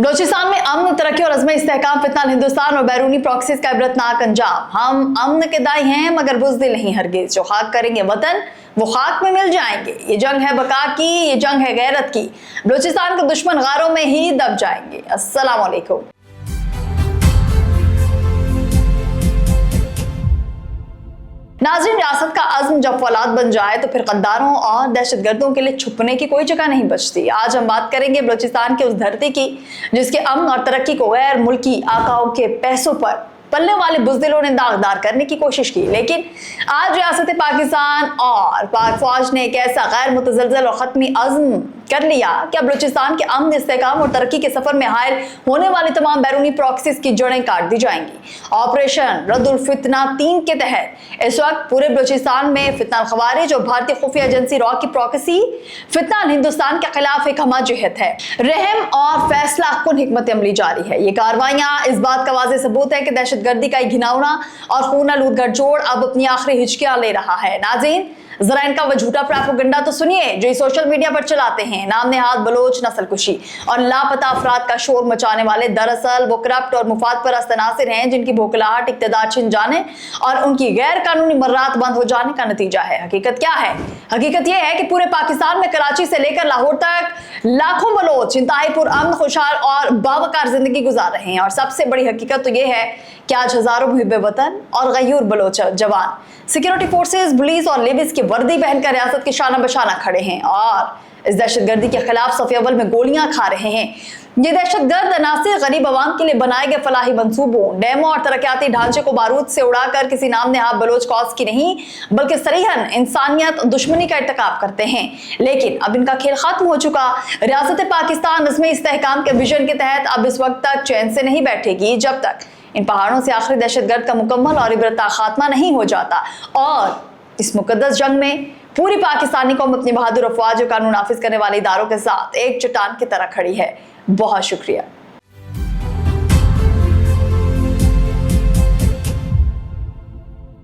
बलूचिस्तान में अमन, तरक्की और अज़्म इस्तेहकाम, फितना हिंदुस्तान और बैरूनी प्रॉक्सीज का इबरतनाक अंजाम। हम अमन के दाई हैं मगर बुज़दिल नहीं हरगिज़। जो खाक करेंगे वतन वो खाक में मिल जाएंगे। ये जंग है बका की, ये जंग है गैरत की। बलूचिस्तान के दुश्मन गारों में ही दब जाएंगे। अस्सलाम वालेकुम। नाज़रीन, रियासत का अज़्म जब फौलाद बन जाए तो फिर गद्दारों और दहशतगर्दों के लिए छुपने की कोई जगह नहीं बचती। आज हम बात करेंगे बलूचिस्तान की उस धरती की जिसके अमन और तरक्की को गैर मुल्की आकाओं के पैसों पर पलने वाले बुज़दिलों ने दागदार करने की कोशिश की। लेकिन आज रियासत पाकिस्तान और पाक फौज ने एक ऐसा गैर मुतज़लज़ल और ख़त्मी अज़्म कर लिया कि अब बलूचिस्तान के अमन, इस्तेहकाम और तरक्की के सफर में हायल होने वाली तमाम बैरूनी प्रॉक्सीज की जड़ें काट दी जाएंगी। ऑपरेशन रद्दुल फितना 3 के तहत इस वक्त पूरे बलूचिस्तान में फितना खवारिज और भारतीय खुफिया एजेंसी रॉ की प्रॉक्सी फितना हिंदुस्तान के खिलाफ एक हमाजहत है। रहम और फैसला कुन हिकमत अमली जारी है। ये कार्रवाइयां इस बात का वाज़ेह सबूत है कि दहशतगर्दी का एक घिनौना और खून आलूद गठजोड़ अब अपनी आखिरी हिचकियां ले रहा है। नाज़रीन, जरा इनका वो झूठा प्रोपेगेंडा तो सुनिए जो सोशल मीडिया पर चलाते हैं। नाम नेहाद बलोच नस्ल कुशी और लापता अफराद का शोर मचाने वाले दरअसल वो करप्ट और मुफाद परस्त अनासिर हैं जिनकी भोखलाहट इक़्तिदार छिन जाने और उनकी गैर कानूनी मर्रात बंद हो जाने का नतीजा है। हकीकत क्या है? हकीकत यह है कि पूरे पाकिस्तान में कराची से लेकर लाहौर तक लाखों बलोच इंतहाई पुरअमन, खुशहाल और बावकार जिंदगी गुजार रहे हैं। और सबसे बड़ी हकीकत तो यह है कि आज हजारों मुहिब्बे वतन और गयूर बलोच जवान सिक्योरिटी फोर्सेस, पुलिस और लेविस की वर्दी पहनकर रियासत के शाना बशाना खड़े हैं और इस दहशतगर्दी के खिलाफ सफ़े अव्वल में गोलियां खा रहे हैं। ये दहशतगर्द अनासिर गरीब आवाम के लिए बनाए गए फलाही मंसूबों, डैमों और तरक्याती ढांचे को बारूद से उड़ाकर किसी नाम नेहाद बलोच कॉज की नहीं बल्कि सरीहन इंसानियत दुश्मनी का इर्तिकाब करते हैं। लेकिन अब इनका खेल खत्म हो चुका। रियासत पाकिस्तान अज़्म इस्तेहकाम के विजन के तहत अब इस वक्त तक चैन से नहीं बैठेगी जब तक इन पहाड़ों से आखिरी दहशतगर्द का मुकम्मल और इबरतनाक खात्मा नहीं हो जाता। और इस मुकद्दस जंग में पूरी पाकिस्तानी कौम अपनी बहादुर अफवाज और कानून नाफिज करने वाले इदारों के साथ एक चट्टान की तरह खड़ी है। बहुत शुक्रिया।